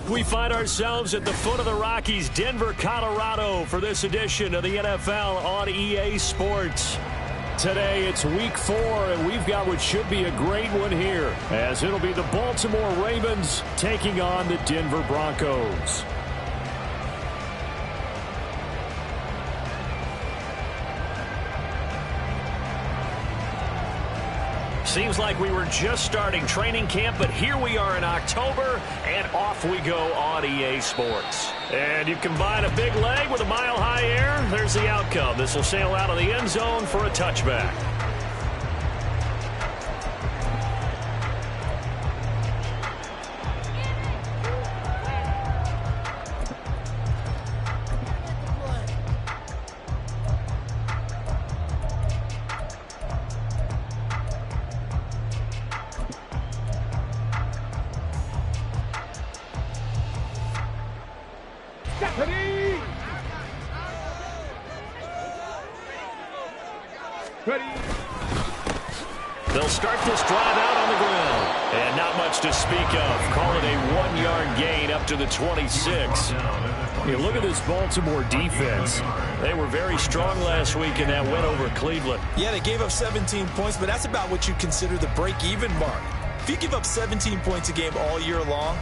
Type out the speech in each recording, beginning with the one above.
We find ourselves at the foot of the Rockies, Denver, Colorado, for this edition of the NFL on EA Sports. Today, it's week 4, and we've got what should be a great one here, as it'll be the Baltimore Ravens taking on the Denver Broncos. Seems like we were just starting training camp, but here we are in October, and off we go on EA Sports. And you combine a big leg with a mile-high air, there's the outcome. This will sail out of the end zone for a touchback. They'll start this drive out on the ground. And not much to speak of. Call it a 1-yard gain up to the 26. You look at this Baltimore defense. They were very strong last week in that win over Cleveland. Yeah, they gave up 17 points, but that's about what you consider the break-even mark. If you give up 17 points a game all year long,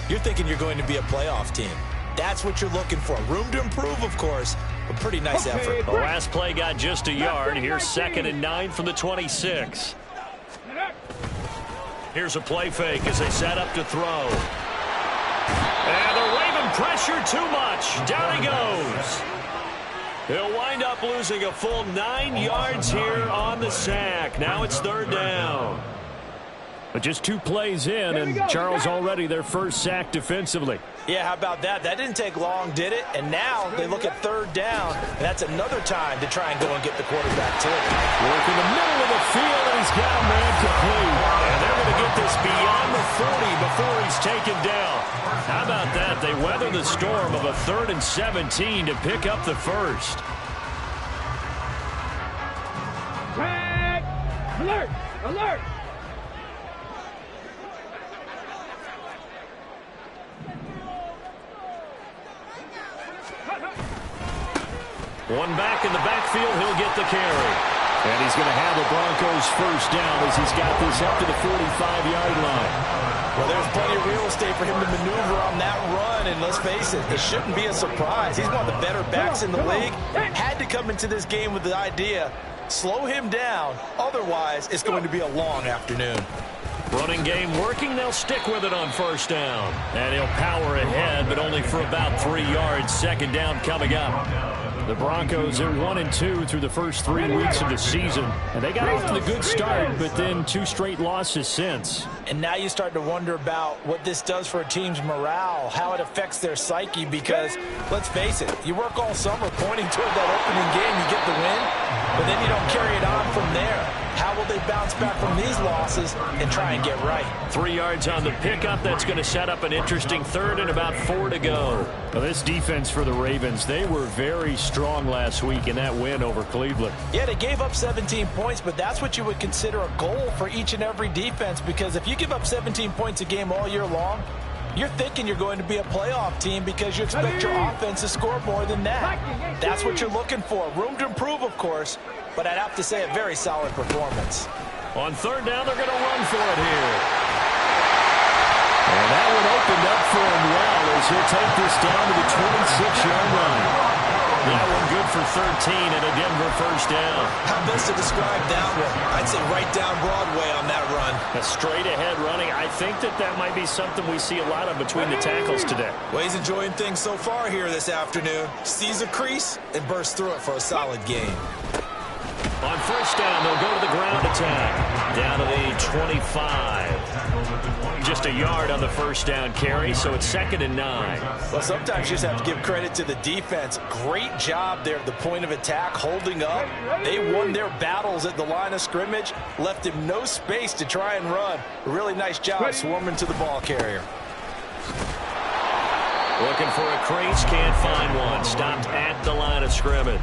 you're thinking you're going to be a playoff team. That's what you're looking for. Room to improve, of course, but pretty nice effort. The last play got just a yard. Here's 2nd and 9 from the 26. Here's a play fake as they set up to throw. And the Raven pressure too much. Down he goes. He'll wind up losing a full 9 yards here on the sack. Now it's 3rd down. But just 2 plays in, and Charles already their first sack defensively. Yeah, how about that? That didn't take long, did it? And now they look at 3rd down, and that's another time to try and go and get the quarterback, too. Work in the middle of the field, and he's got a man complete. And they're going to get this beyond the 40 before he's taken down. How about that? They weather the storm of a 3rd and 17 to pick up the first. Flag! Alert! Alert! One back in the backfield, he'll get the carry. And he's going to have the Broncos first down as he's got this up to the 45-yard line. Well, there's plenty of real estate for him to maneuver on that run, and let's face it, it shouldn't be a surprise. He's one of the better backs in the league. Had to come into this game with the idea, slow him down, otherwise it's going to be a long afternoon. Running game working, they'll stick with it on first down. And he'll power ahead, but only for about 3 yards. 2nd down coming up. The Broncos are 1-2 through the first 3 weeks of the season. And they got off to the good start, but then 2 straight losses since. And now you start to wonder about what this does for a team's morale, how it affects their psyche, because, let's face it, you work all summer pointing toward that opening game, you get the win, but then you don't carry it on from there. How will they bounce back from these losses and try and get right? 3 yards on the pickup. That's going to set up an interesting 3rd and about 4 to go. Well, this defense for the Ravens, they were very strong last week in that win over Cleveland. Yeah, they gave up 17 points, but that's what you would consider a goal for each and every defense, because if you give up 17 points a game all year long, you're thinking you're going to be a playoff team because you expect your offense to score more than that. That's what you're looking for. Room to improve, of course, but I'd have to say a very solid performance. On 3rd down, they're going to run for it here. And that one opened up for him well as he'll take this down to the 26-yard line. That one good for 13 and a Denver first down. How best to describe that one? I'd say right down Broadway on that run. A straight-ahead running. I think that might be something we see a lot of between the tackles today. Well, he's enjoying things so far here this afternoon. Sees a crease and bursts through it for a solid gain. On first down, they'll go to the ground attack. Down to the 25. Just a yard on the first down carry, so it's 2nd and 9. Well, sometimes you just have to give credit to the defense. Great job there at the point of attack, holding up. They won their battles at the line of scrimmage, left him no space to try and run. A really nice job swarming to the ball carrier. Looking for a crease, can't find one. Stopped at the line of scrimmage.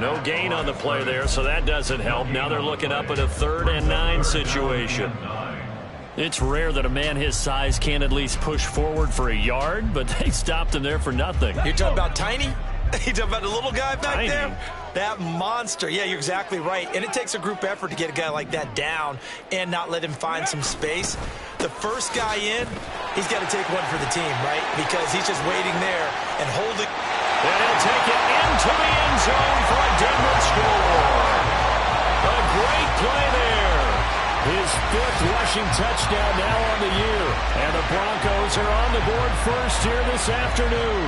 No gain on the play there, so that doesn't help. Now they're looking up at a 3rd and 9 situation. It's rare that a man his size can't at least push forward for a yard, but they stopped him there for nothing. You're talking about tiny? You're talking about the little guy back Tiny. there? That monster. Yeah, you're exactly right. And it takes a group effort to get a guy like that down and not let him find some space. The first guy in, he's got to take one for the team, right? Because he's just waiting there and holding. And he'll take it into the end zone for a Denver score. A great play there. His 5th rushing touchdown now on the year. And the Broncos are on the board first here this afternoon.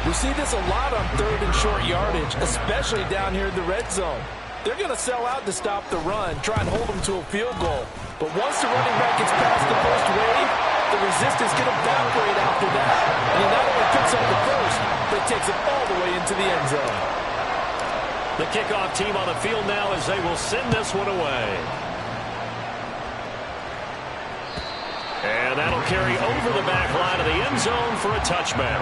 We see this a lot on 3rd and short yardage, especially down here in the red zone. They're going to sell out to stop the run, try and hold them to a field goal. But once the running back gets past the first wave, the resistance can evaporate after that. And he not only picks up the first, but takes it all the way into the end zone. The kickoff team on the field now as they will send this one away. And that'll carry over the back line of the end zone for a touchback.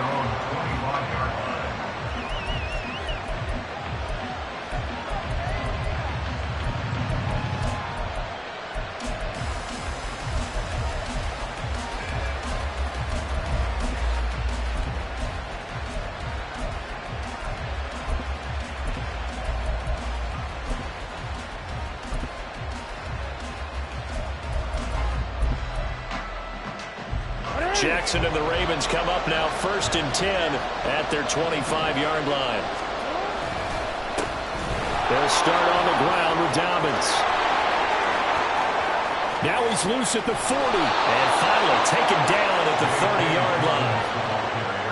Jackson and the Ravens come up now 1st and 10 at their 25-yard line. They'll start on the ground with Dobbins. Now he's loose at the 40 and finally taken down at the 30-yard line.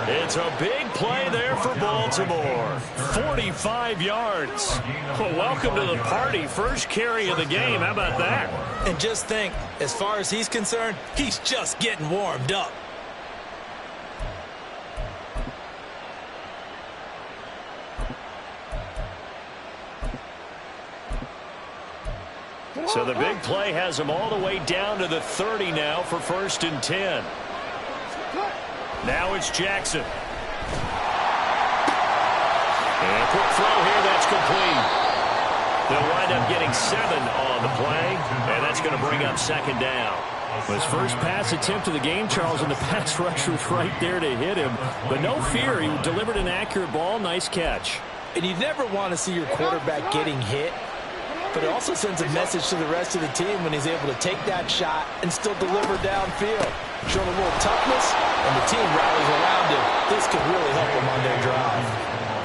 It's a big play there for Baltimore. 45 yards. Well, welcome to the party. First carry of the game. How about that? And just think, as far as he's concerned, he's just getting warmed up. So the big play has him all the way down to the 30 now for 1st and 10. Now it's Jackson. And quick throw here, that's complete. They'll wind up getting 7 on the play, and that's going to bring up 2nd down. His first pass attempt of the game, Charles, and the pass rush was right there to hit him. But no fear, he delivered an accurate ball. Nice catch. And you never want to see your quarterback getting hit, but it also sends a message to the rest of the team when he's able to take that shot and still deliver downfield. Showing a little toughness, and the team rallies around him. This could really help them on their drive.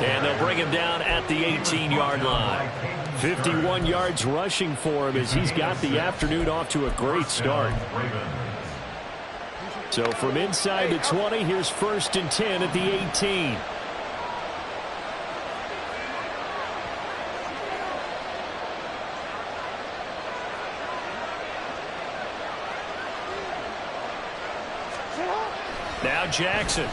And they'll bring him down at the 18-yard line. 51 yards rushing for him as he's got the afternoon off to a great start. So from inside the 20, here's 1st and 10 at the 18. Now Jackson.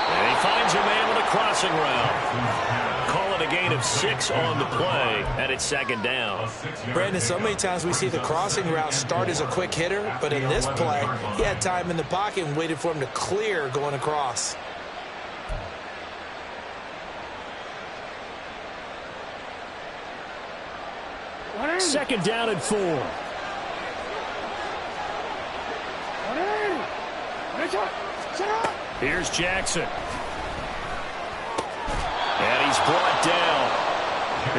And he finds a man with a crossing route. Call it a gain of 6 on the play, and it's 2nd down. Brandon, so many times we see the crossing route start as a quick hitter, but in this play, he had time in the pocket and waited for him to clear going across. Second down and 4. Here's Jackson. And he's brought down.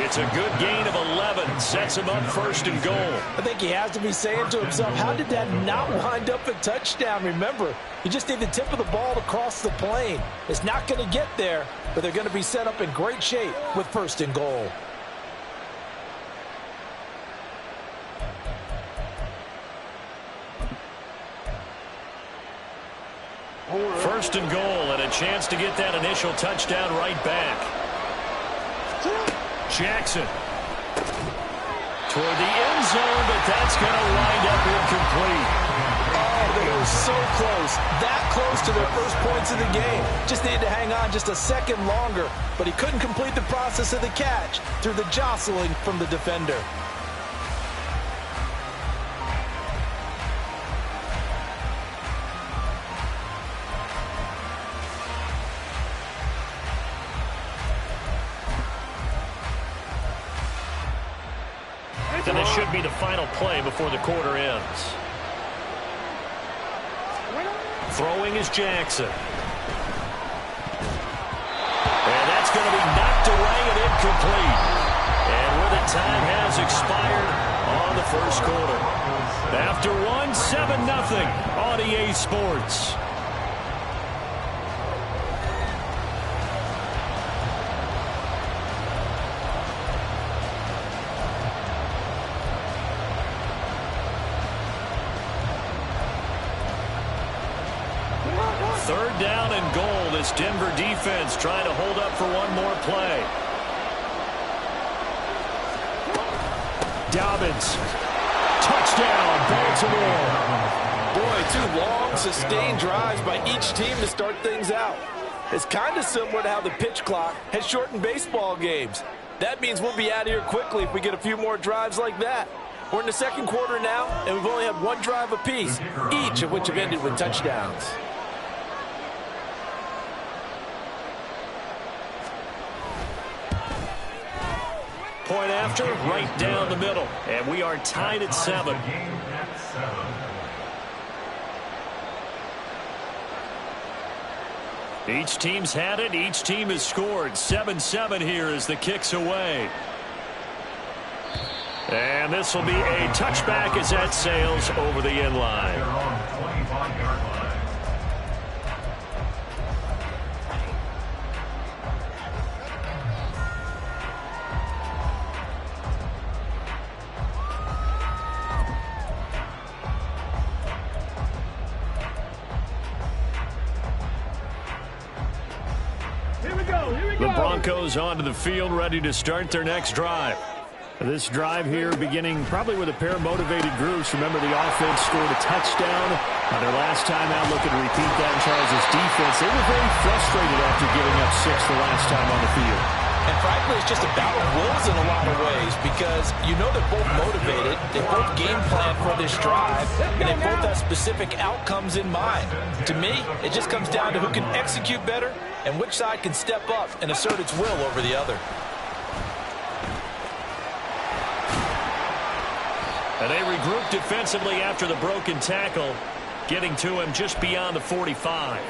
It's a good gain of 11. Sets him up 1st and goal. I think he has to be saying to himself, how did that not wind up a touchdown? Remember, you just need the tip of the ball to cross the plane. It's not going to get there, but they're going to be set up in great shape with 1st and goal. First and goal, and a chance to get that initial touchdown right back. Jackson toward the end zone, but that's going to wind up incomplete. Oh, they were so close. That close to their first points of the game. Just needed to hang on just a second longer, but he couldn't complete the process of the catch through the jostling from the defender. and this should be the final play before the quarter ends. Throwing is Jackson. And that's going to be knocked away and incomplete. And where the time has expired on the first quarter. After 7-0 on EA Sports. Third down and goal. This Denver defense trying to hold up for one more play. Dobbins. Touchdown, Baltimore. Boy, 2 long, sustained drives by each team to start things out. It's kind of similar to how the pitch clock has shortened baseball games. That means we'll be out of here quickly if we get a few more drives like that. We're in the second quarter now, and we've only had 1 drive apiece, each of which have ended with touchdowns. Point after, right down the middle. And we are tied at 7. Each team's had it. Each team has scored. 7-7 here as the kick's away. And this will be a touchback as that sails over the end line. The Broncos onto the field, ready to start their next drive. This drive here beginning probably with a pair of motivated groups. Remember, the offense scored a touchdown on their last time out. Looking to repeat that in Charles' defense. They were very frustrated after giving up 6 the last time on the field. And frankly, it's just a battle of wills in a lot of ways because you know they're both motivated, they both game plan for this drive, and they both have specific outcomes in mind. To me, it just comes down to who can execute better and which side can step up and assert its will over the other. And they regrouped defensively after the broken tackle, getting to him just beyond the 45.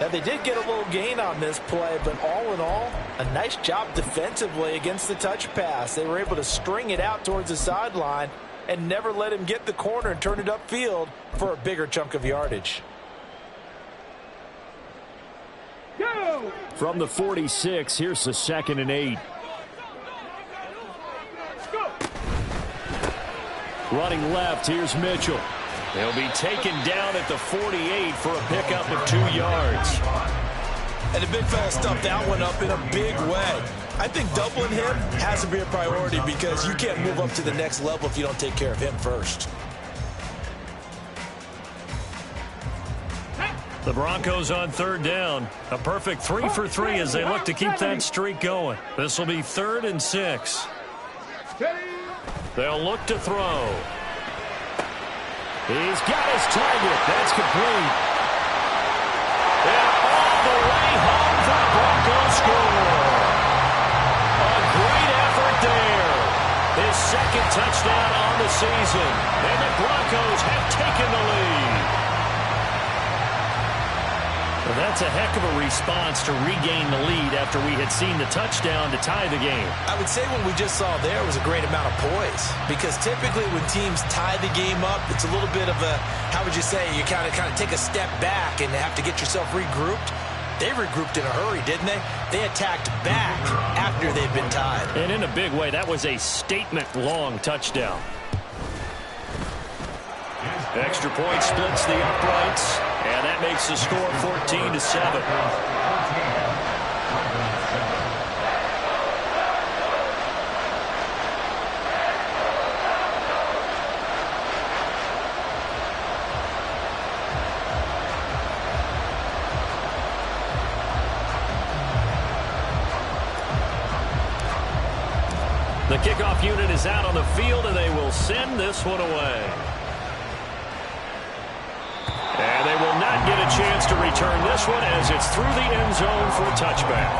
Now, they did get a little gain on this play, but all in all, a nice job defensively against the touch pass. They were able to string it out towards the sideline and never let him get the corner and turn it upfield for a bigger chunk of yardage. Go! From the 46, here's the 2nd and 8. Go! Running left, here's Mitchell. He'll be taken down at the 48 for a pickup of 2 yards. And the big fella stuffed that one up in a big way. I think doubling him has to be a priority because you can't move up to the next level if you don't take care of him first. The Broncos on 3rd down. A perfect 3 for 3 as they look to keep that streak going. This will be 3rd and 6. They'll look to throw. He's got his target. That's complete. And all the way home for the Broncos score. A great effort there. His 2nd touchdown on the season. And the Broncos have taken the lead. Well, that's a heck of a response to regain the lead after we had seen the touchdown to tie the game. I would say what we just saw there was a great amount of poise because typically when teams tie the game up, it's a little bit of a, how would you say, you kind of take a step back and have to get yourself regrouped. They regrouped in a hurry, didn't they? They attacked back after they'd been tied. And in a big way, that was a statement-long touchdown. Extra point splits the uprights, and that makes the score 14-7. The kickoff unit is out on the field, and they will send this one away. And they will not get a chance to return this one as it's through the end zone for a touchback.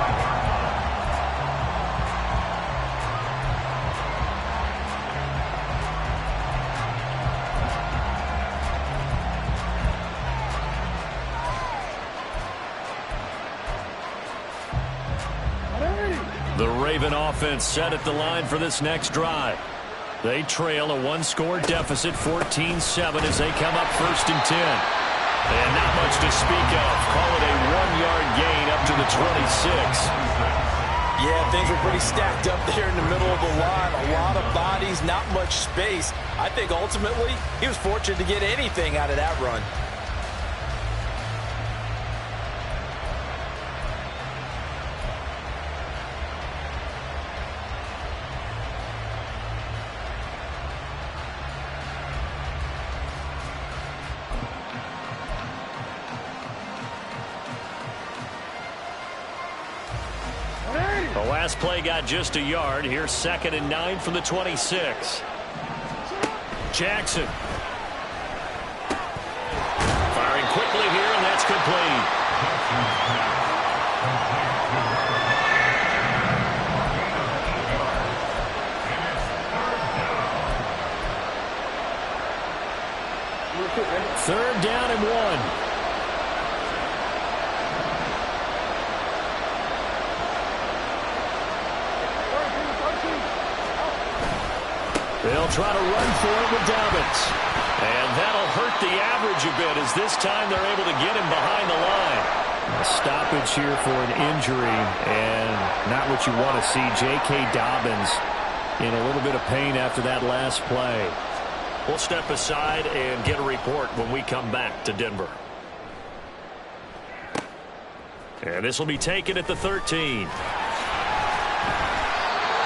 Raven offense set at the line for this next drive. They trail a one-score deficit, 14-7, as they come up 1st and 10. And not much to speak of. Call it a 1-yard gain up to the 26. Yeah, things were pretty stacked up there in the middle of the line. A lot of bodies, not much space. I think ultimately he was fortunate to get anything out of that run. The last play got just a yard. Here's 2nd and 9 from the 26. Jackson. Firing quickly here, and that's complete. Third down and 1. They'll try to run for it with Dobbins. And that'll hurt the average a bit, as this time they're able to get him behind the line. A stoppage here for an injury, and not what you want to see. J.K. Dobbins in a little bit of pain after that last play. We'll step aside and get a report when we come back to Denver. And this will be taken at the 13.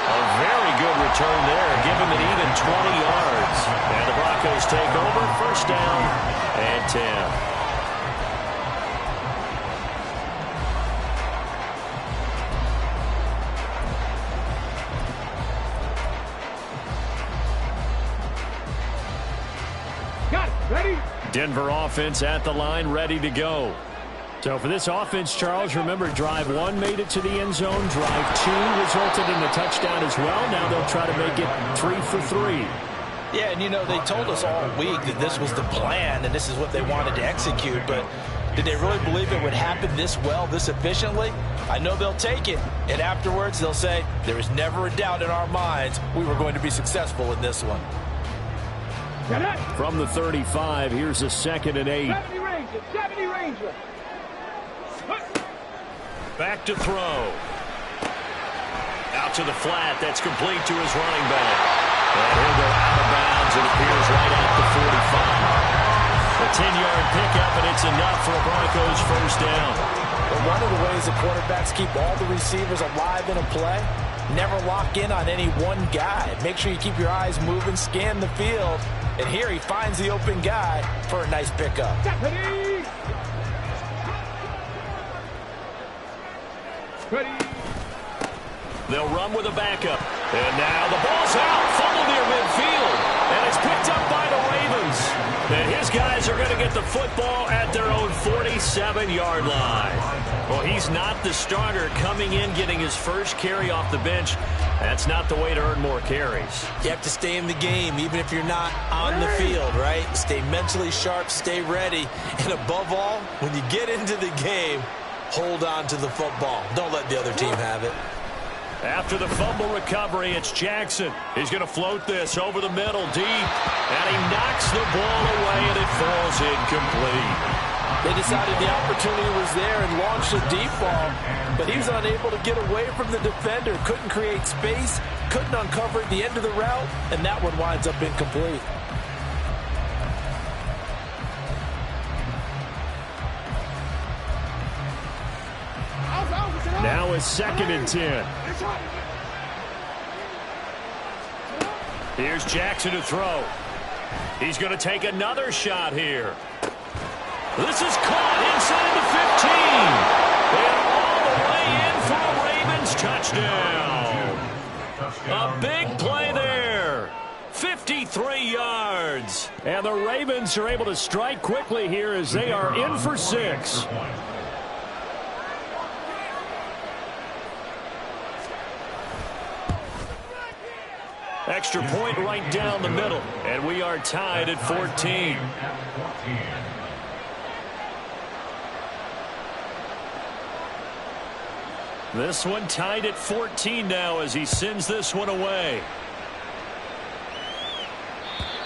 A very good return there. Give him an even 20 yards. And the Broncos take over. 1st down and 10. Got it. Ready? Denver offense at the line, ready to go. So for this offense, Charles, remember, drive 1 made it to the end zone. Drive 2 resulted in a touchdown as well. Now they'll try to make it 3 for 3. Yeah, and you know, they told us all week that this was the plan and this is what they wanted to execute, but did they really believe it would happen this well, this efficiently? I know they'll take it, and afterwards they'll say, there was never a doubt in our minds we were going to be successful in this one. From the 35, here's a 2nd and 8. 70 Ranger, 70 Ranger. Back to throw. Out to the flat. That's complete to his running back. And he'll go out of bounds. It appears right at the 45. A 10-yard pickup, and it's enough for a Broncos 1st down. Well, one of the ways the quarterbacks keep all the receivers alive in a play, never lock in on any one guy. Make sure you keep your eyes moving, scan the field. And here he finds the open guy for a nice pickup. Ready. They'll run with a backup. And now the ball's out. Fumble near midfield. And it's picked up by the Ravens. And his guys are going to get the football at their own 47-yard line. Well, he's not the starter coming in, getting his first carry off the bench. That's not the way to earn more carries. You have to stay in the game, even if you're not on the field, right? Stay mentally sharp, stay ready. And above all, when you get into the game, hold on to the football. Don't let the other team have it. After the fumble recovery, it's Jackson. He's going to float this over the middle deep. And he knocks the ball away, and it falls incomplete. They decided the opportunity was there and launched a deep ball, but he was unable to get away from the defender. Couldn't create space, couldn't uncover at the end of the route, and that one winds up incomplete. Now it's 2nd and 10. Here's Jackson to throw. He's going to take another shot here. This is caught inside the 15. And all the way in for a Ravens touchdown. A big play there. 53 yards. And the Ravens are able to strike quickly here as they are in for 6. Extra point right down the middle. And we are tied at 14. This one tied at 14 now as he sends this one away.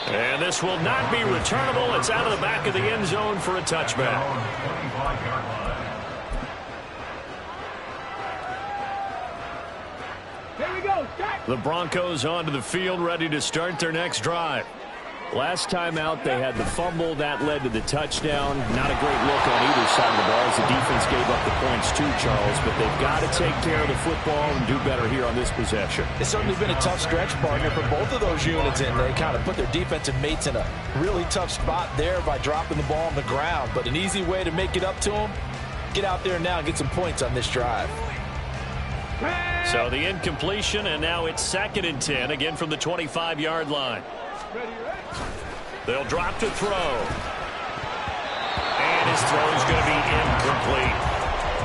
And this will not be returnable. It's out of the back of the end zone for a touchback. Here we go. Start. The Broncos onto the field, ready to start their next drive. Last time out, they had the fumble. That led to the touchdown. Not a great look on either side of the ball as the defense gave up the points too, Charles. But they've got to take care of the football and do better here on this possession. It's certainly been a tough stretch, partner, for both of those units, and they kind of put their defensive mates in a really tough spot there by dropping the ball on the ground. But an easy way to make it up to them, get out there now and get some points on this drive. So the incompletion, and now it's 2nd and 10, again from the 25-yard line. They'll drop to throw. And his throw is going to be incomplete.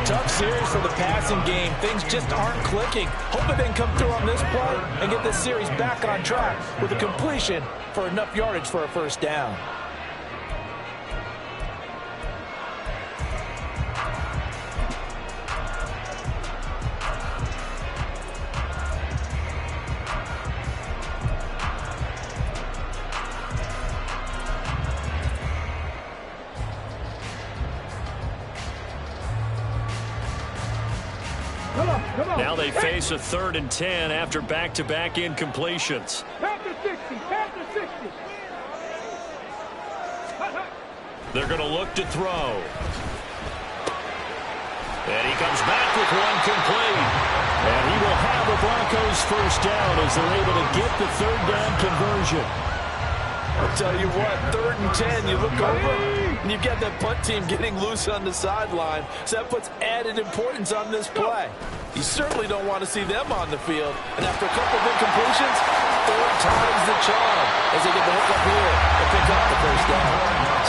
Tough series for the passing game. Things just aren't clicking. Hoping they can come through on this play and get this series back on track with a completion for enough yardage for a first down. Now they face a 3rd and 10 after back-to-back incompletions. Past the 60. Past the 60. They're going to look to throw. And he comes back with one complete. And he will have the Broncos first down as they're able to get the 3rd down conversion. I'll tell you what, 3rd and 10, you look over, and you've got that punt team getting loose on the sideline, so that puts added importance on this play. You certainly don't want to see them on the field, and after a couple of incompletions, 3rd time's the charm as they get the hook up here and pick up the first down.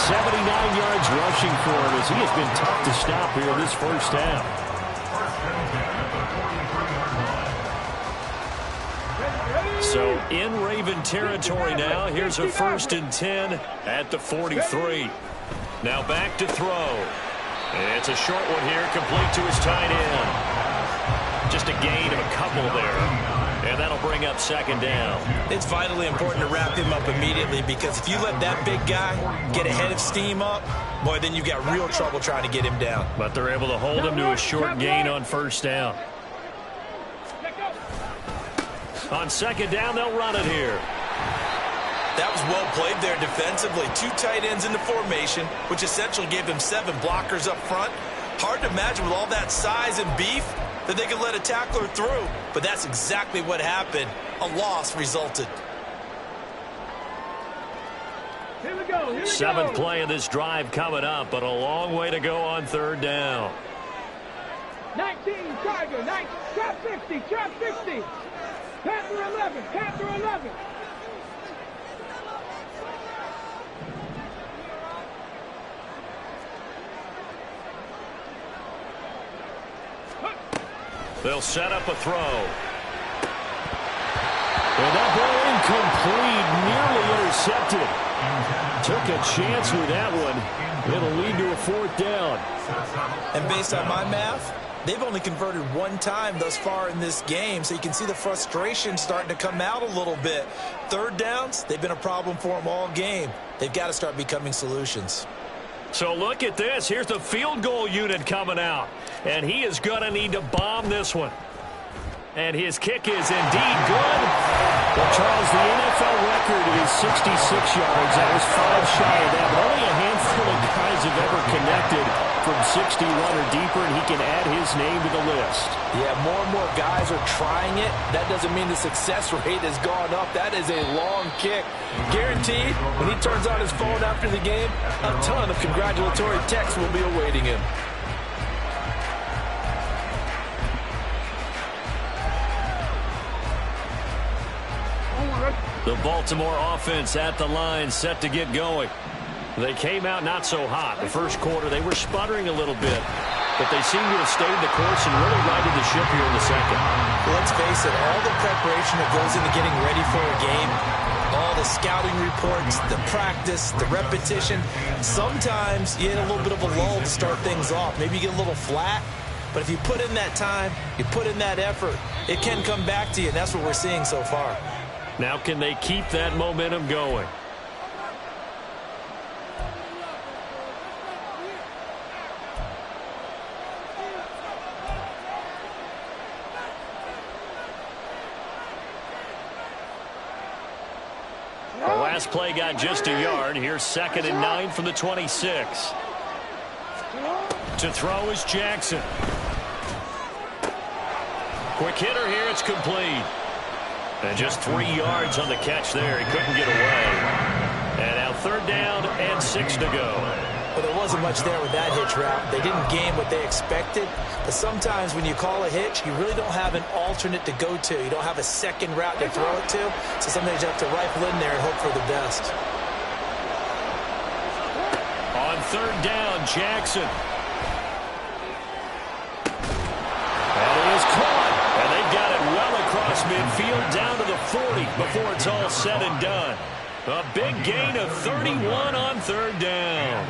79 yards rushing for him as he has been tough to stop here this first down. So in Raven territory now. Here's a 1st and 10 at the 43. Now back to throw. It's a short one here, complete to his tight end. Just a gain of a couple there. And that'll bring up 2nd down. It's vitally important to wrap him up immediately because if you let that big guy get ahead of steam up, boy, then you've got real trouble trying to get him down. But they're able to hold him to a short gain on 1st down. On 2nd down, they'll run it here. That was well played there defensively. 2 tight ends in the formation, which essentially gave them 7 blockers up front. Hard to imagine with all that size and beef that they could let a tackler through, but that's exactly what happened. A loss resulted. Here we go. Here we 7th go. play of this drive coming up, but a long way to go on 3rd down. 19, Tiger, 19, trap 60, trap 60. Panther 11, Panther 11. They'll set up a throw. And that ball incomplete, nearly intercepted. Took a chance with that one. It'll lead to a 4th down. And based on my math, they've only converted 1 time thus far in this game, so you can see the frustration starting to come out a little bit. 3rd downs, they've been a problem for them all game. They've got to start becoming solutions. So look at this. Here's the field goal unit coming out. And he is going to need to bomb this one. And his kick is indeed good. Well, Charles, the NFL record is 66 yards. That was 5 shy of that. But only a handful of guys have ever connected from 61 or deeper, and he can add his name to the list. Yeah, more and more guys are trying it. That doesn't mean the success rate has gone up. That is a long kick. Guaranteed, when he turns on his phone after the game, a ton of congratulatory texts will be awaiting him. The Baltimore offense at the line, set to get going. They came out not so hot. The first quarter, they were sputtering a little bit, but they seem to have stayed the course and really righted the ship here in the second. Well, let's face it, all the preparation that goes into getting ready for a game, all the scouting reports, the practice, the repetition, sometimes you hit a little bit of a lull to start things off. Maybe you get a little flat, But if you put in that time, you put in that effort, it can come back to you, and that's what we're seeing so far. Now can they keep that momentum going? The last play got just a yard. Here's 2nd and 9 from the 26. To throw is Jackson. Quick hitter here. It's complete. And just 3 yards on the catch there. He couldn't get away. And now 3rd down and 6 to go. Well, there wasn't much there with that hitch route. They didn't gain what they expected. But sometimes when you call a hitch, you really don't have an alternate to go to. You don't have a second route to throw it to. So sometimes you have to rifle in there and hope for the best. On 3rd down, Jackson. That is caught. And they've got it well across midfield down to the 40 before it's all said and done. A big gain of 31 on 3rd down.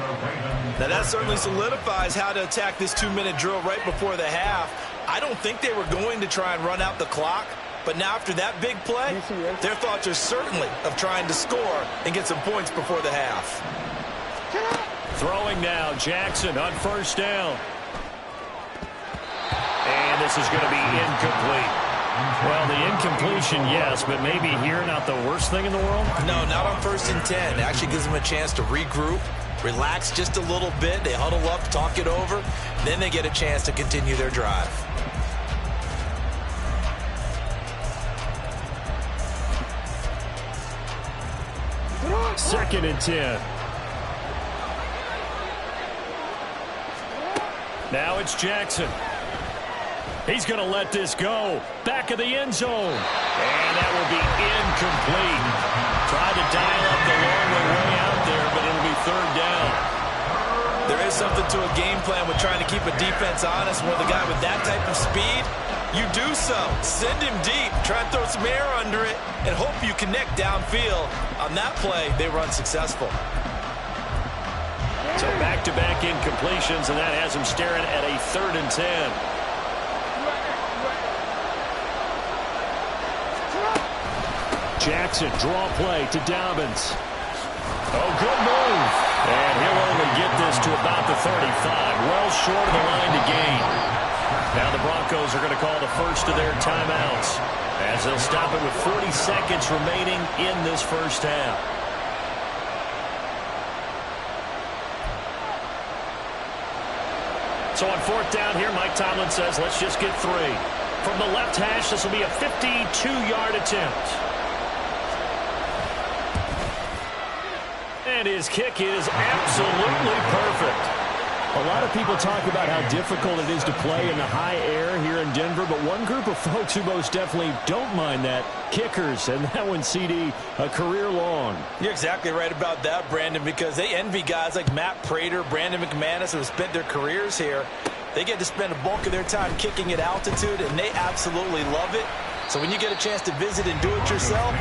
Now that certainly solidifies how to attack this 2-minute drill right before the half. I don't think they were going to try and run out the clock, but now after that big play, their thoughts are certainly of trying to score and get some points before the half. Throwing now, Jackson on 1st down. And this is going to be incomplete. Well, the incompletion, yes, but maybe here not the worst thing in the world? No, not on 1st and 10. It actually gives them a chance to regroup, relax just a little bit. They huddle up, talk it over. Then they get a chance to continue their drive. Second and 10. Now it's Jackson. He's going to let this go. Back of the end zone. And that will be incomplete. Tried to dial up the long way out there, but it'll be 3rd down. There is something to a game plan with trying to keep a defense honest. With a guy with that type of speed, you do so. Send him deep. Try and throw some air under it and hope you connect downfield. On that play, they were unsuccessful. So back-to-back incompletions, and that has him staring at a 3rd and 10. Jackson, draw play to Dobbins. Oh, good move. And he'll only get this to about the 35. Well short of the line to gain. Now the Broncos are going to call the first of their timeouts as they'll stop it with 40 seconds remaining in this first half. So on 4th down here, Mike Tomlin says, let's just get 3. From the left hash, this will be a 52-yard attempt. And his kick is absolutely perfect. A lot of people talk about how difficult it is to play in the high air here in Denver, but one group of folks who most definitely don't mind that, kickers, and that one, CD, a career long. You're exactly right about that, Brandon, because they envy guys like Matt Prater, Brandon McManus, who have spent their careers here. They get to spend a bulk of their time kicking at altitude, and they absolutely love it. So when you get a chance to visit and do it yourself,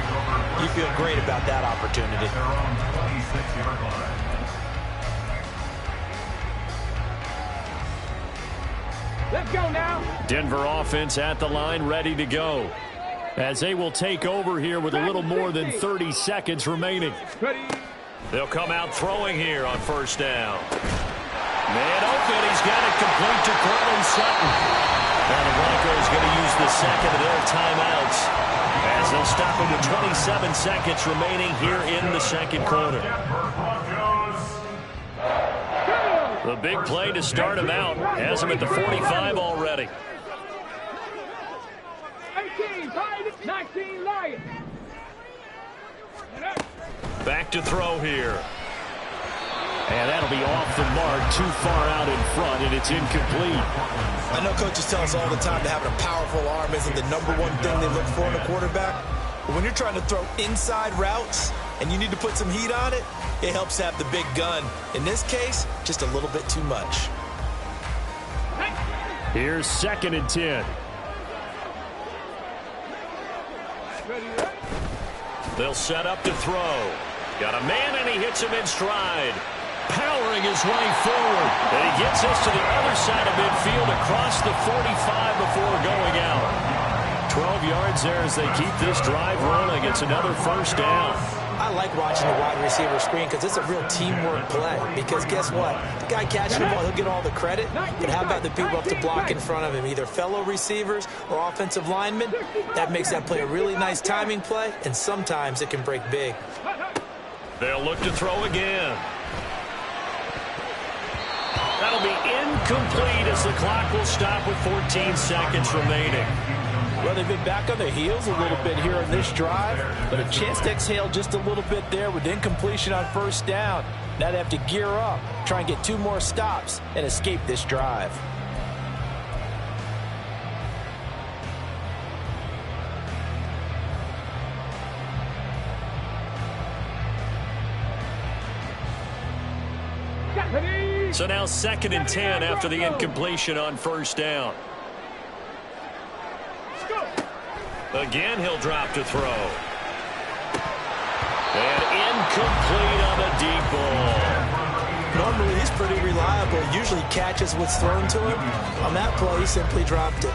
you feel great about that opportunity. Let's go now. Denver offense at the line, ready to go. As they will take over here with a little more than 30 seconds remaining. They'll come out throwing here on 1st down. Man open, he's got it complete to Cortland Sutton. Now the Broncos going to use the second of their timeouts as they'll stop it with 27 seconds remaining here in the 2nd quarter. The big play to start him out has him at the 45 already. 18, 19 Lions. Back to throw here. And that'll be off the mark, too far out in front, and it's incomplete. I know coaches tell us all the time that having a powerful arm isn't the #1 thing they look for in a quarterback. But when you're trying to throw inside routes and you need to put some heat on it, it helps have the big gun. In this case, just a little bit too much. Here's 2nd and 10. They'll set up to throw. Got a man, and he hits him in stride. Powering his his way forward. And he gets us to the other side of midfield across the 45 before going out. 12 yards there as they keep this drive rolling. It's another first down. I like watching the wide receiver screen because it's a real teamwork play. Because guess what? The guy catching the ball, he'll get all the credit. But how about the people up to block in front of him? Either fellow receivers or offensive linemen. That makes that play a really nice timing play. And sometimes it can break big. They'll look to throw again. That'll be incomplete as the clock will stop with 14 seconds remaining. Well, they've been back on their heels a little bit here on this drive, but a chance to exhale just a little bit there with incompletion on first down. Now they have to gear up, try and get 2 more stops, and escape this drive. So now 2nd and 10 after the incompletion on first down. Again, he'll drop to throw. And incomplete on the deep ball. Normally, he's pretty reliable. Usually catches what's thrown to him. On that play, he simply dropped it.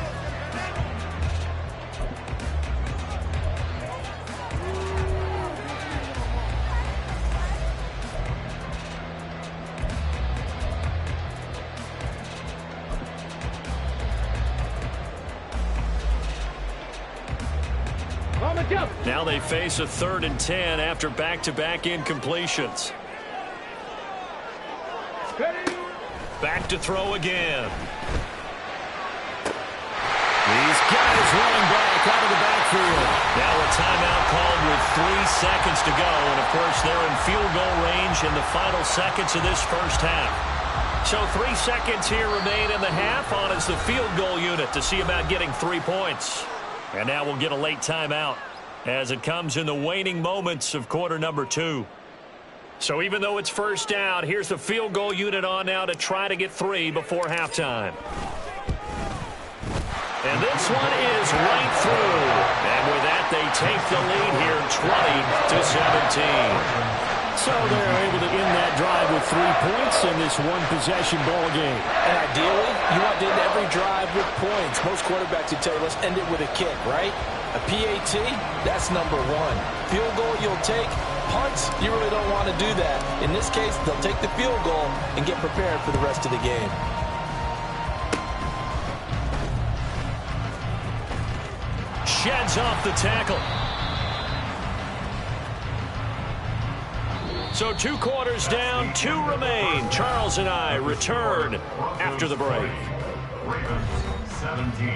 Now they face a 3rd and 10 after back-to-back incompletions. Back to throw again. He's got his running back out of the backfield. Now a timeout called with 3 seconds to go. And, of course, they're in field goal range in the final seconds of this first half. So 3 seconds here remain in the half on as the field goal unit to see about getting 3 points. And now we'll get a late timeout as it comes in the waning moments of quarter number 2. So even though it's first down, here's the field goal unit on now to try to get 3 before halftime. And this one is right through. And with that, they take the lead here 20-17. So they're able to end that drive with 3 points in this one-possession ball game. And ideally, you want to end every drive with points. Most quarterbacks would tell you, let's end it with a kick, right? A PAT, that's number 1. Field goal you'll take. Punts, you really don't want to do that. In this case, they'll take the field goal and get prepared for the rest of the game. Sheds off the tackle. So 2 quarters down, 2 remain. Charles and I return after the break. Ravens 17.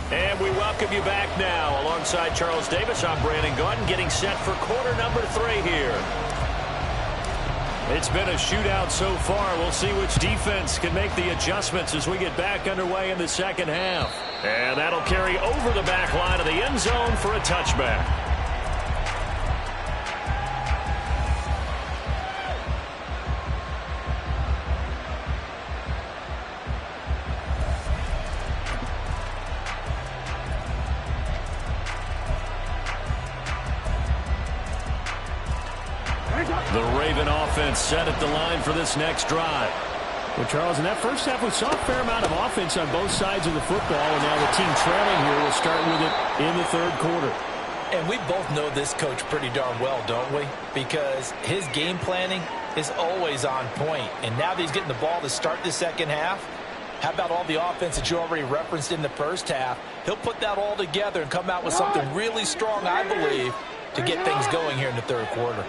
And we welcome you back now. Alongside Charles Davis, I'm Brandon Gaudin, getting set for quarter number 3 here. It's been a shootout so far. We'll see which defense can make the adjustments as we get back underway in the second half. And that'll carry over the back line of the end zone for a touchback. The Raven offense set at the line for this next drive. Well, Charles, in that first half, we saw a fair amount of offense on both sides of the football, and now the team trailing here will start with it in the 3rd quarter. And we both know this coach pretty darn well, don't we? Because his game planning is always on point. And now that he's getting the ball to start the second half, how about all the offense that you already referenced in the first half? He'll put that all together and come out with something really strong, I believe, to get things going here in the 3rd quarter.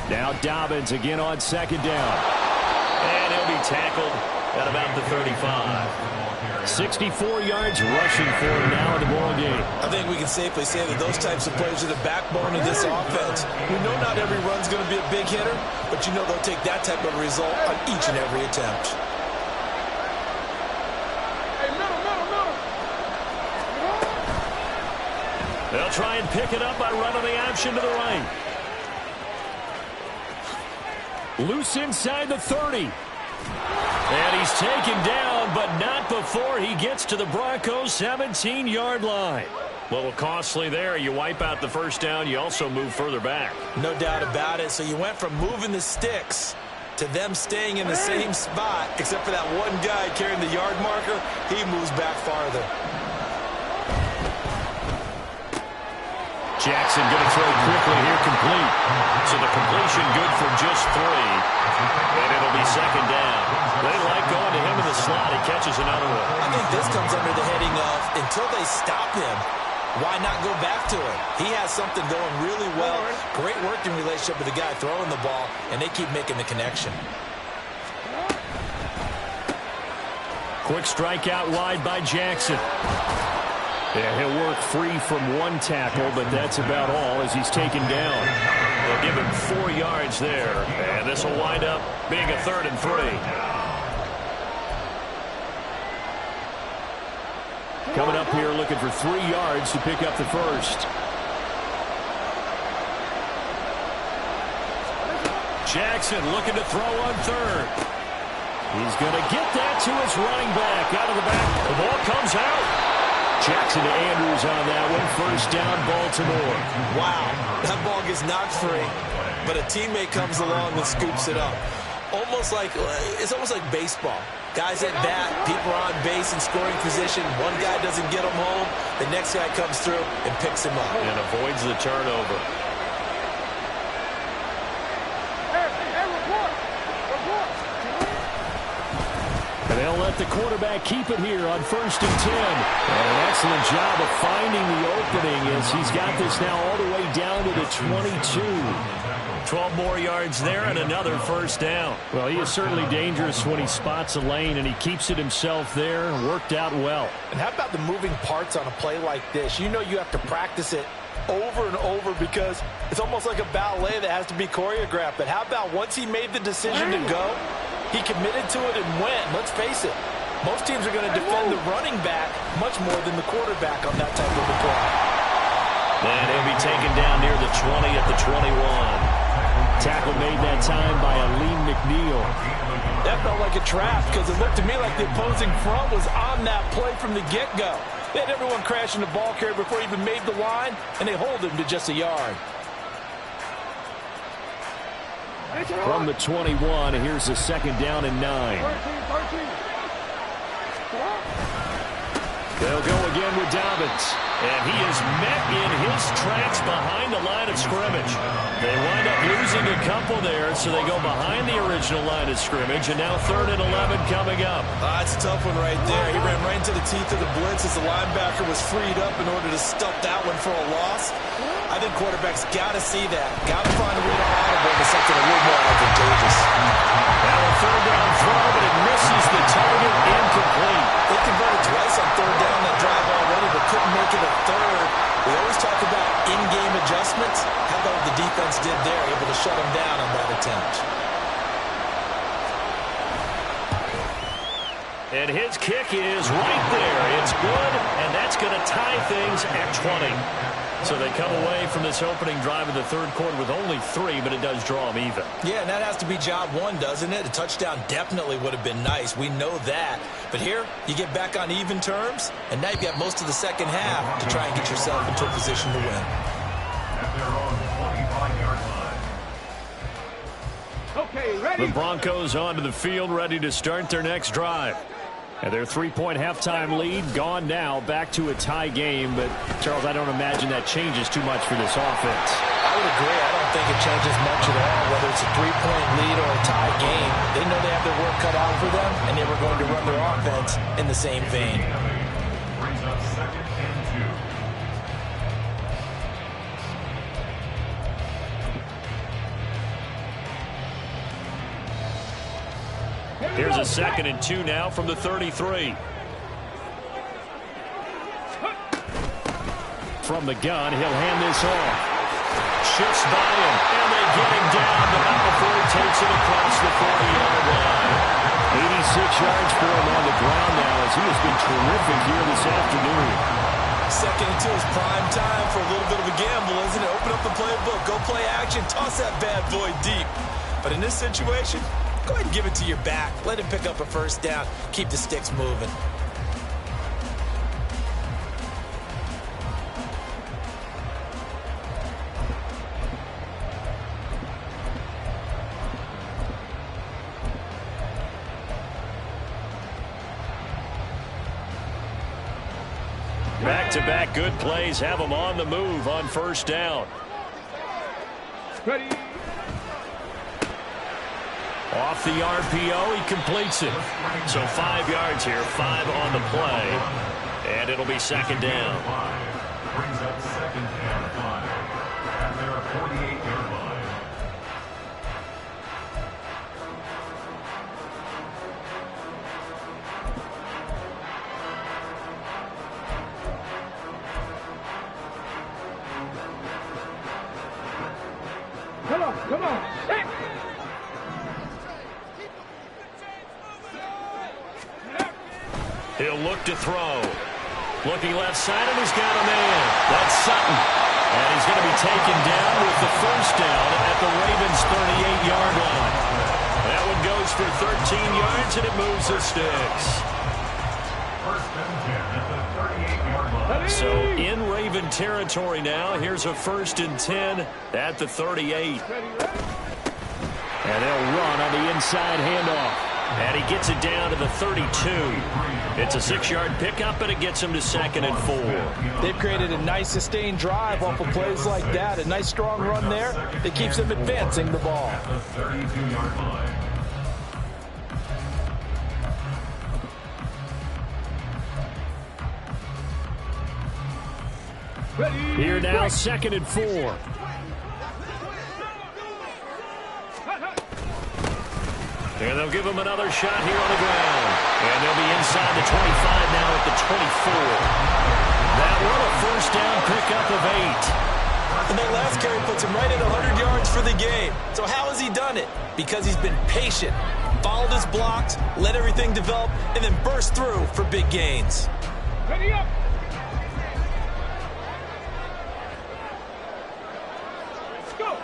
Now Dobbins again on 2nd down. And he'll be tackled at about the 35. 64 yards rushing for him now in the ball game. I think we can safely say that those types of plays are the backbone of this offense. We know not every run's going to be a big hitter, but you know they'll take that type of result on each and every attempt. They'll try and pick it up by running the option to the right. Loose inside the 30. And he's taken down, but not before he gets to the Broncos' 17-yard line. A little costly there. You wipe out the first down. You also move further back. No doubt about it. So you went from moving the sticks to them staying in the same spot, except for that one guy carrying the yard marker. He moves back farther. Jackson going to throw quickly here, complete. So the completion good for just 3. And it'll be second down. They like going to him in the slot. He catches another one. I think this comes under the heading of, until they stop him, why not go back to it? He has something going really well. Great working relationship with the guy throwing the ball, and they keep making the connection. Quick strike out wide by Jackson. Yeah, he'll work free from one tackle, but that's about all as he's taken down. They'll give him 4 yards there, and this will wind up being a 3rd and 3. Coming up here looking for 3 yards to pick up the first. Jackson looking to throw on 3rd. He's going to get that to his running back out of the back. The ball comes out. Jackson to Andrews on that one. First down, Baltimore. Wow, that ball gets knocked free, but a teammate comes along and scoops it up. It's almost like baseball. Guys at bat, people are on base in scoring position. One guy doesn't get him home. The next guy comes through and picks him up. And avoids the turnover. And they'll let the quarterback keep it here on 1st and 10. And an excellent job of finding the opening as he's got this now all the way down to the 22. 12 more yards there and another first down. Well, he is certainly dangerous when he spots a lane, and he keeps it himself there. Worked out well. And how about the moving parts on a play like this? You know you have to practice it over and over because it's almost like a ballet that has to be choreographed. But how about once he made the decision to go, he committed to it and went. Let's face it, most teams are going to defend the running back much more than the quarterback on that type of a play. And he'll be taken down near the 20 at the 21. Tackle made that time by Aleem McNeil. That felt like a trap because it looked to me like the opposing front was on that play from the get-go. They had everyone crashing the ball carrier before he even made the line, and they hold him to just a yard. From the 21, here's the 2nd down and 9. They'll go again with Dobbins. And he is met in his tracks behind the line of scrimmage. They wind up losing a couple there, so they go behind the original line of scrimmage. And now 3rd and 11 coming up. That's a tough one right there. He ran right into the teeth of the blitz as the linebacker was freed up in order to stuff that one for a loss. I think quarterbacks got to see that. Got to find a way to audible to something a little more advantageous. Now a 3rd down throw, but it misses the target, incomplete. They converted twice on 3rd down that drive already, but couldn't make it a 3rd. We always talk about in-game adjustments. How about what the defense did there, able to shut them down on that attempt. And his kick is right there. It's good, and that's going to tie things at 20. So they come away from this opening drive in the 3rd quarter with only 3, but it does draw them even. Yeah, and that has to be job 1, doesn't it? A touchdown definitely would have been nice. We know that. But here, you get back on even terms, and now you've got most of the second half to try and get yourself into a position to win. At their own 45-yard line. Okay, ready? The Broncos onto the field, ready to start their next drive. And their 3-point halftime lead gone now, back to a tie game. But, Charles, I don't imagine that changes too much for this offense. I would agree. I don't think it changes much at all, whether it's a 3-point lead or a tie game. They know they have their work cut out for them, and they were going to run their offense in the same vein. Brings up 2nd and 2. Here's a 2nd and 2 now from the 33. From the gun, he'll hand this off. Shifts by him, and they get him down, but not before he takes it across the 40-yard line. 86 yards for him on the ground now, as he has been terrific here this afternoon. Second and 2 is prime time for a little bit of a gamble, isn't it? Open up the playbook, go play action, toss that bad boy deep. But in this situation, go ahead and give it to your back. Let him pick up a first down. Keep the sticks moving. Back-to-back good plays have them on the move on first down. Ready. Off the RPO, he completes it. So 5 yards here, 5 on the play. And it'll be second down. Brings up second and 5 at their 48-yard line. Come on. Set. He'll look to throw. Looking left side, and he's got a man. That's Sutton. And he's going to be taken down with the first down at the Ravens' 38-yard line. That one goes for 13 yards, and it moves the sticks. First and 10 at the 38-yard line. So in Raven territory now, here's a first and 10 at the 38. And they'll run on the inside handoff. And he gets it down to the 32. It's a 6-yard pickup, and it gets him to second and 4. They've created a nice sustained drive off of plays like that. A nice strong run there that keeps them advancing the ball. At the 32-yard line. Here now, second and 4. And they'll give him another shot here on the ground. And they'll be inside the 25 now at the 24. That one a first down pickup of 8. And that last carry puts him right at 100 yards for the game. So how has he done it? Because he's been patient, followed his blocks, let everything develop, and then burst through for big gains. Ready up. Let's go.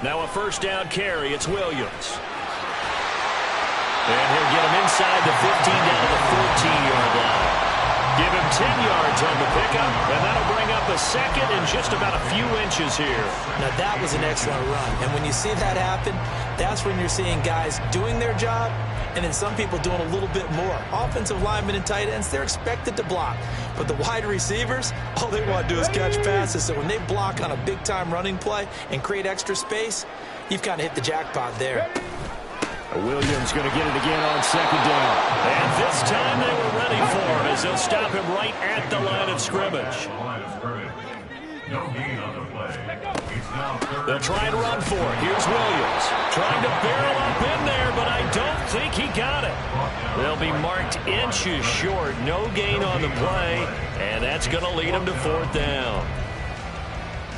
Now a first down carry. It's Williams. And he'll get him inside the 15 down to the 14-yard line. Give him 10 yards on the pickup, and that'll bring up a second and just about a few inches here. Now that was an excellent run. And when you see that happen, that's when you're seeing guys doing their job and then some people doing a little bit more. Offensive linemen and tight ends, they're expected to block. But the wide receivers, all they want to do is catch passes. So when they block on a big-time running play and create extra space, you've kind of hit the jackpot there. Williams going to get it again on second down. And this time they were ready for him as they'll stop him right at the line of scrimmage. No gain on the play. It's now third. They'll try and run for it. Here's Williams trying to barrel up in there, but I don't think he got it. They'll be marked inches short. No gain on the play, and that's going to lead him to fourth down.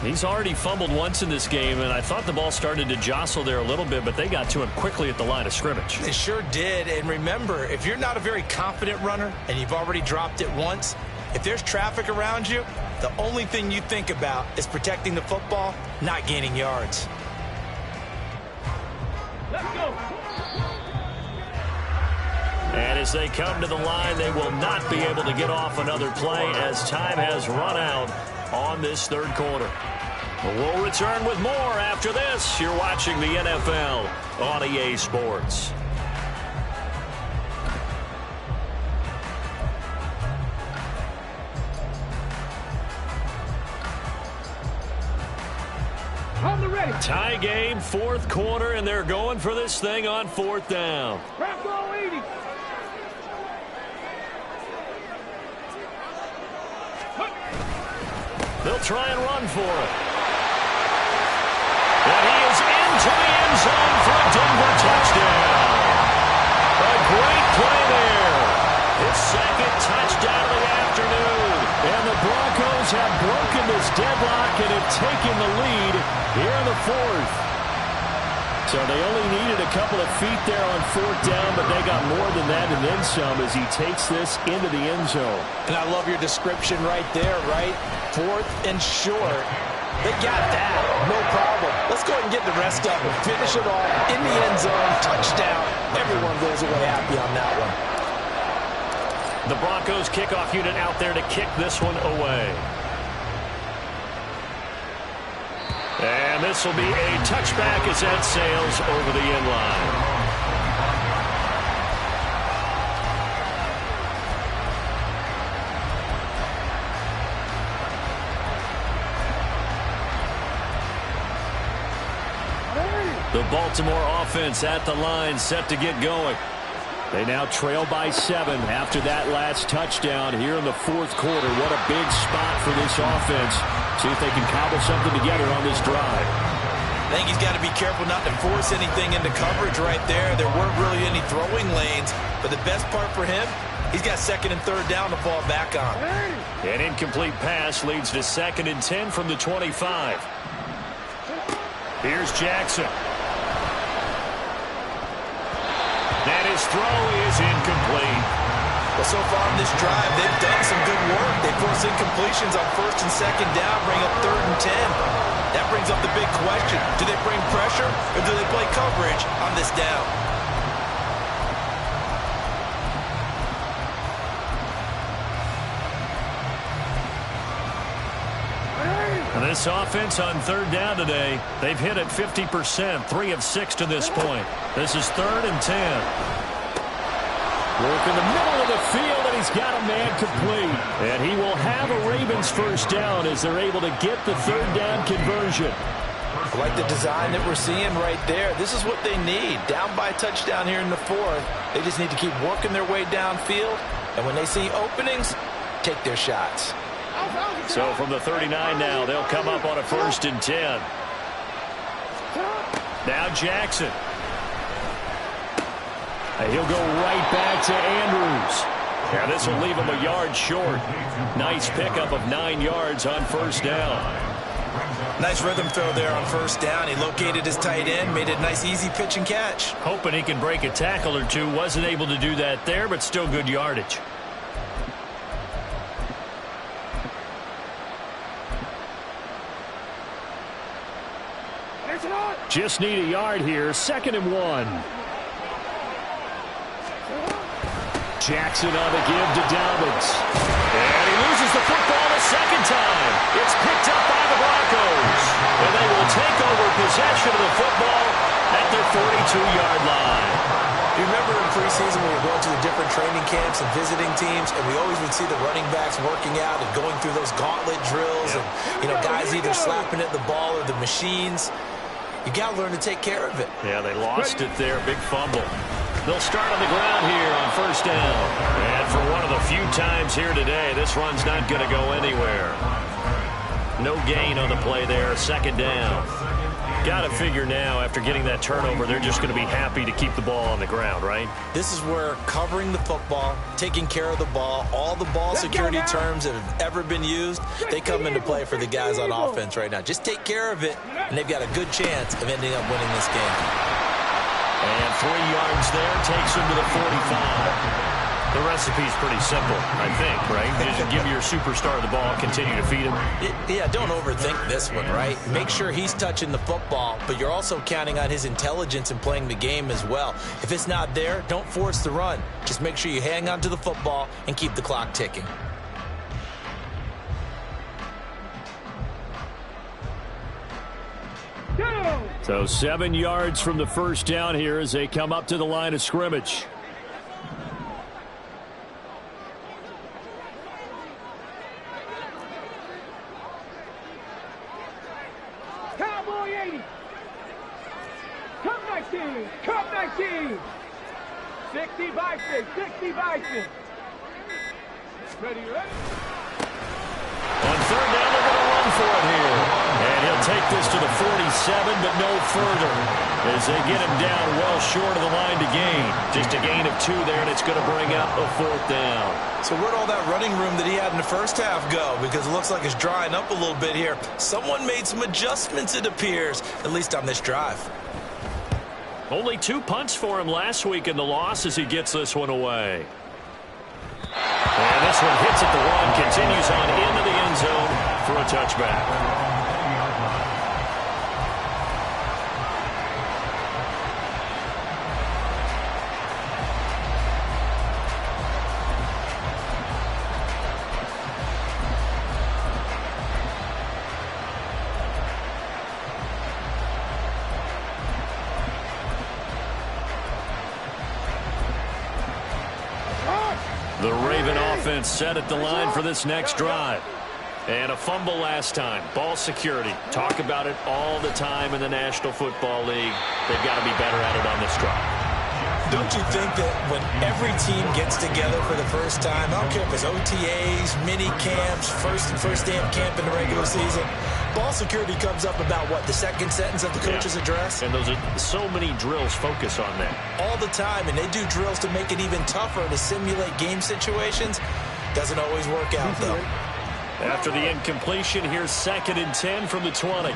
He's already fumbled once in this game, and I thought the ball started to jostle there a little bit, but they got to him quickly at the line of scrimmage. They sure did. And remember, if you're not a very confident runner and you've already dropped it once, if there's traffic around you, the only thing you think about is protecting the football, not gaining yards. Let's go. And as they come to the line, they will not be able to get off another play as time has run out on this third quarter. We'll return with more after this. You're watching the NFL on EA Sports. On the ready. Tie game, fourth quarter, and they're going for this thing on fourth down. Bronco 80. They'll try and run for it. And he is into the end zone for a Denver touchdown. A great play there. His second touchdown of the afternoon. And the Broncos have broken this deadlock and have taken the lead here in the fourth. So they only needed a couple of feet there on 4th down, but they got more than that and then some as he takes this into the end zone. And I love your description right there, right? 4th and short. They got that. No problem. Let's go ahead and get the rest of it. Finish it off in the end zone. Touchdown. Everyone goes away happy on that one. The Broncos kickoff unit out there to kick this one away. And this will be a touchback as that sails over the end line. The Baltimore offense at the line, set to get going. They now trail by 7 after that last touchdown here in the 4th quarter. What a big spot for this offense. See if they can cobble something together on this drive. I think he's got to be careful not to force anything into coverage right there. There weren't really any throwing lanes, but the best part for him, he's got 2nd and 3rd down to fall back on. An incomplete pass leads to 2nd and 10 from the 25. Here's Jackson. And his throw is incomplete. Well, so far in this drive, they've done some good work. They force incompletions on 1st and 2nd down, bring up 3rd and 10. That brings up the big question. Do they bring pressure or do they play coverage on this down? And this offense on 3rd down today, they've hit it 50%, 3 of 6 to this point. This is 3rd and 10. Work in the middle of the field, and he's got a man complete. And he will have a Ravens 1st down as they're able to get the 3rd down conversion. I like the design that we're seeing right there. This is what they need. Down by a touchdown here in the 4th. They just need to keep working their way downfield. And when they see openings, take their shots. So from the 39 now, they'll come up on a 1st and 10. Now Jackson. He'll go right back to Andrews. Yeah, this will leave him a yard short. Nice pickup of 9 yards on 1st down. Nice rhythm throw there on 1st down. He located his tight end, made it a nice easy pitch and catch. Hoping he can break a tackle or two. Wasn't able to do that there, but still good yardage. Just need a yard here. 2nd and 1. Jackson on the give to Dobbins. And he loses the football a 2nd time. It's picked up by the Broncos. And they will take over possession of the football at their 42-yard line. You remember in preseason when we were going to the different training camps and visiting teams, and we always would see the running backs working out and going through those gauntlet drills, and guys either slapping at the ball or the machines. You got to learn to take care of it. Yeah, they lost it there. Big fumble. They'll start on the ground here on 1st down. And for one of the few times here today, this run's not going to go anywhere. No gain on the play there. 2nd down. Got to figure now, after getting that turnover, they're just going to be happy to keep the ball on the ground, right? This is where covering the football, taking care of the ball, all the ball security terms that have ever been used, they come into play for the guys on offense right now. Just take care of it, and they've got a good chance of ending up winning this game. And 3 yards there takes him to the 45. The recipe's pretty simple, I think, right? Just give your superstar the ball, continue to feed him. Yeah, don't overthink this one, right? Make sure he's touching the football, but you're also counting on his intelligence in playing the game as well. If it's not there, don't force the run. Just make sure you hang on to the football and keep the clock ticking. So 7 yards from the 1st down here as they come up to the line of scrimmage. Cowboy 80. Cup 19. Cup 19. 60 Bison. 60 Bison. Ready? On 3rd down, they're going to run for it here. And he'll take this to the 47, but no further as they get him down well short of the line to gain. Just a gain of 2 there, and it's going to bring up a 4th down. So where'd all that running room that he had in the first half go? Because it looks like it's drying up a little bit here. Someone made some adjustments, it appears, at least on this drive. Only 2 punts for him last week in the loss as he gets this one away. And this one hits at the 1, continues on into the end zone for a touchback. The Raven offense set at the line for this next drive. And a fumble last time. Ball security. Talk about it all the time in the National Football League. They've got to be better at it on this drive. Don't you think that when every team gets together for the first time, I don't care if it's OTAs, mini camps, first day of camp in the regular season, ball security comes up about what, the second sentence of the coach's address? And those are so many drills focus on that. All the time, and they do drills to make it even tougher to simulate game situations. Doesn't always work out, though. After the incompletion, here's 2nd and 10 from the 20.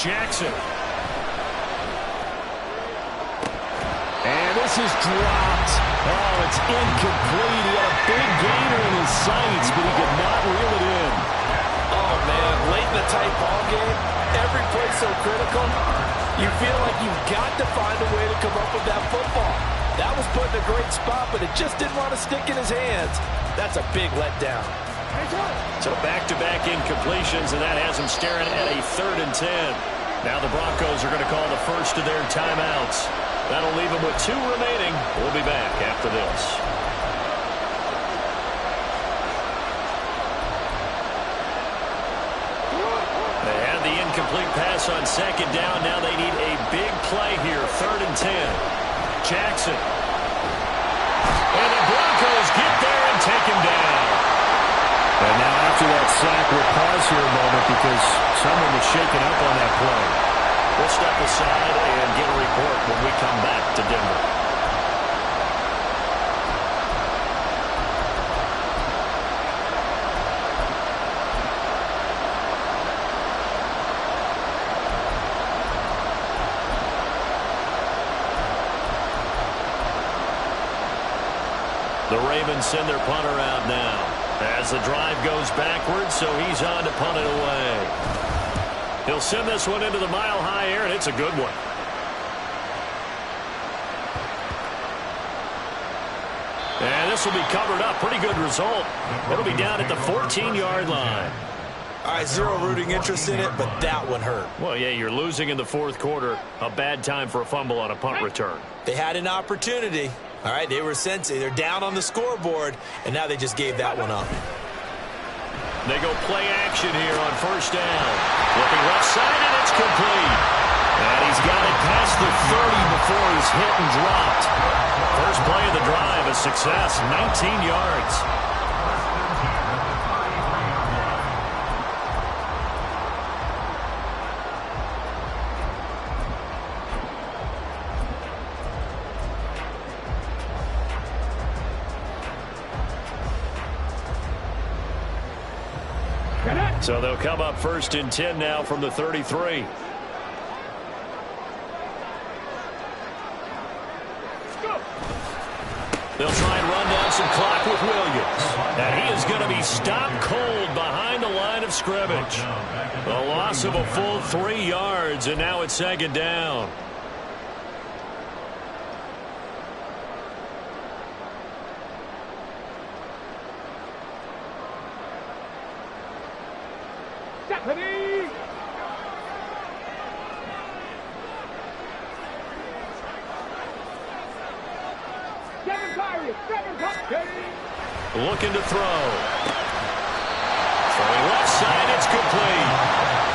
Jackson. And this is dropped. Oh, it's incomplete. He had a big gainer in his sights, but he could not reel it in. Oh, man, late in the tight ball game, every play so critical, you feel like you've got to find a way to come up with that football. That was put in a great spot, but it just didn't want to stick in his hands. That's a big letdown. So back-to-back incompletions, and that has him staring at a 3rd and 10. Now the Broncos are going to call the first of their timeouts. That'll leave them with 2 remaining. We'll be back after this. They had the incomplete pass on 2nd down. Now they need a big play here. 3rd and 10. Jackson. And the Broncos get there and take him down. And now after that sack, we'll pause here a moment because someone was shaken up on that play. We'll step aside and get a report when we come back to Denver. The Ravens send their punter out now. As the drive goes backwards, so he's on to punt it away. He'll send this one into the mile-high air, and it's a good one. And this will be covered up. Pretty good result. It'll be down at the 14-yard line. All right, zero rooting interest in it, but that one hurt. Well, yeah, you're losing in the 4th quarter. A bad time for a fumble on a punt return. They had an opportunity. All right, they were sensing. They're down on the scoreboard, and now they just gave that one up. They go play action here on 1st down. Looking left side, and it's complete. And he's got it past the 30 before he's hit and dropped. First play of the drive, a success, 19 yards. So they'll come up 1st and 10 now from the 33. They'll try and run down some clock with Williams. And he is going to be stopped cold behind the line of scrimmage. A loss of a full 3 yards, and now it's 2nd down. Looking to throw. Throwing left side, it's complete.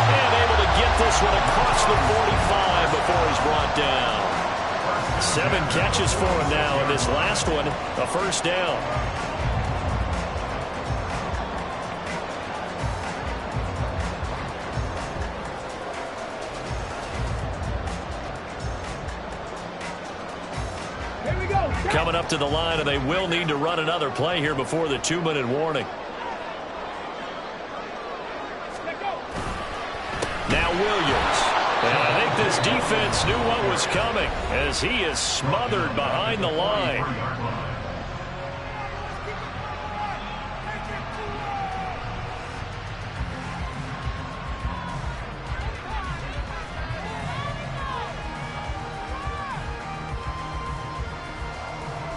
And able to get this one across the 45 before he's brought down. 7 catches for him now, and this last one, a 1st down. Coming up to the line, and they will need to run another play here before the 2-minute warning. This defense knew what was coming as he is smothered behind the line.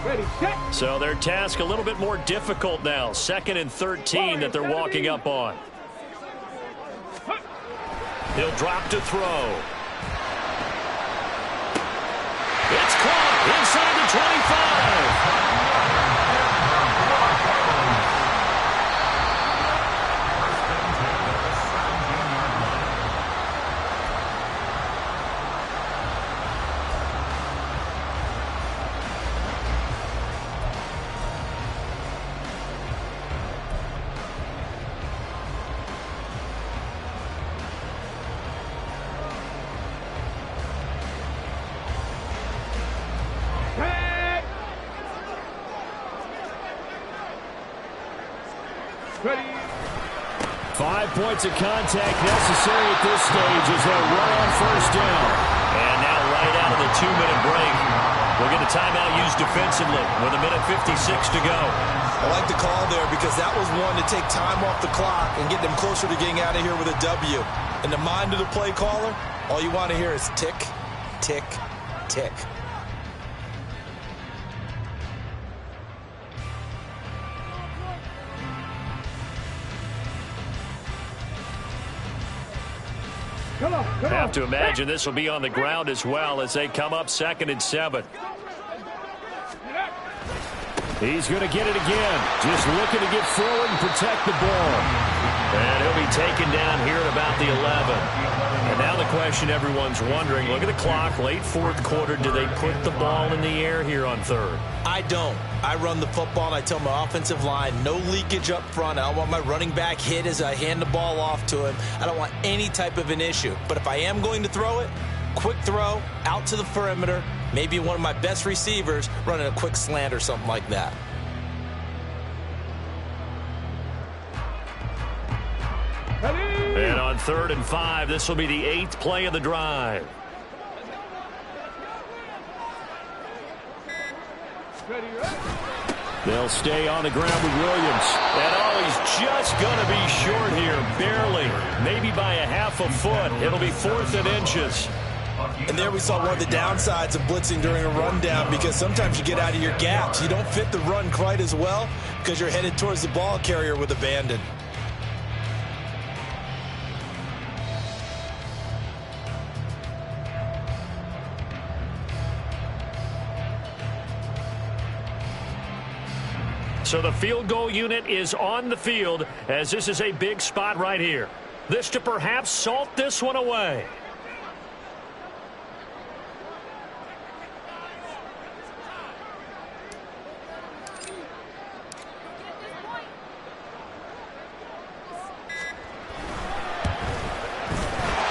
Ready, set. So their task a little bit more difficult now. 2nd and 13 that they're walking up on. He'll drop to throw. It's caught inside the 25. Ready. 5 points of contact necessary at this stage as they run on first down. And now right out of the 2-minute break, we'll get a timeout used defensively with 1:56 to go. I like the call there because that was one to take time off the clock and get them closer to getting out of here with a W. In the mind of the play caller, all you want to hear is tick, tick, tick. Come on, come Have on. to imagine this will be on the ground as well as they come up 2nd and 7. He's going to get it again. Just looking to get forward and protect the ball. And he'll be taken down here at about the 11. And now the question everyone's wondering, look at the clock, late 4th quarter, do they put the ball in the air here on 3rd? I don't. I run the football, and I tell my offensive line, no leakage up front. I don't want my running back hit as I hand the ball off to him. I don't want any type of an issue. But if I am going to throw it, quick throw, out to the perimeter, maybe one of my best receivers running a quick slant or something like that. And on 3rd and 5, this will be the 8th play of the drive. They'll stay on the ground with Williams. And oh, he's just going to be short here, barely, maybe by a half a foot. It'll be 4th and inches. And there we saw one of the downsides of blitzing during a rundown because sometimes you get out of your gaps. You don't fit the run quite as well because you're headed towards the ball carrier with abandon. So the field goal unit is on the field as this is a big spot right here. This to perhaps salt this one away.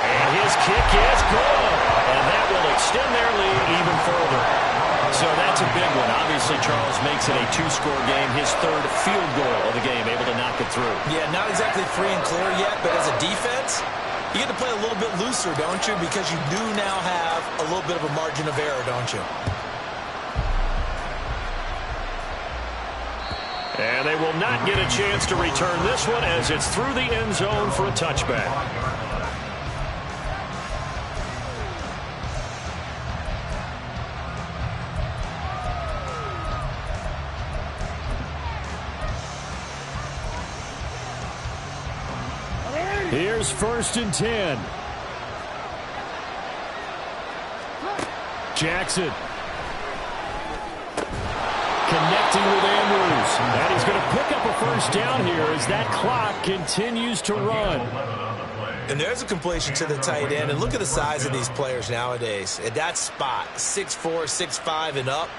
And his kick is good. And that will extend their lead even further. So that's a big one. Obviously, Charles makes it a 2-score game. His 3rd field goal of the game, able to knock it through. Yeah, not exactly free and clear yet, but as a defense, you get to play a little bit looser, don't you? Because you do now have a little bit of a margin of error, don't you? And they will not get a chance to return this one as it's through the end zone for a touchback. Here's 1st and 10. Jackson. Connecting with Andrews. And he's going to pick up a first down here as that clock continues to run. And there's a completion to the tight end. And look at the size of these players nowadays. At that spot, 6'4", 6'5", and up.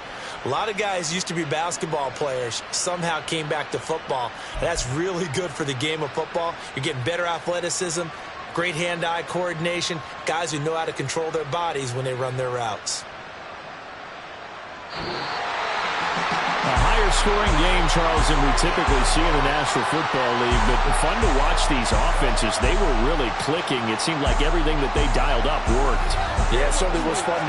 A lot of guys used to be basketball players, somehow came back to football. That's really good for the game of football. You're getting better athleticism, great hand-eye coordination, guys who know how to control their bodies when they run their routes. A high higher scoring game, Charles, than we typically see in the National Football League, but fun to watch these offenses. They were really clicking. It seemed like everything that they dialed up worked. Yeah, it certainly was fun to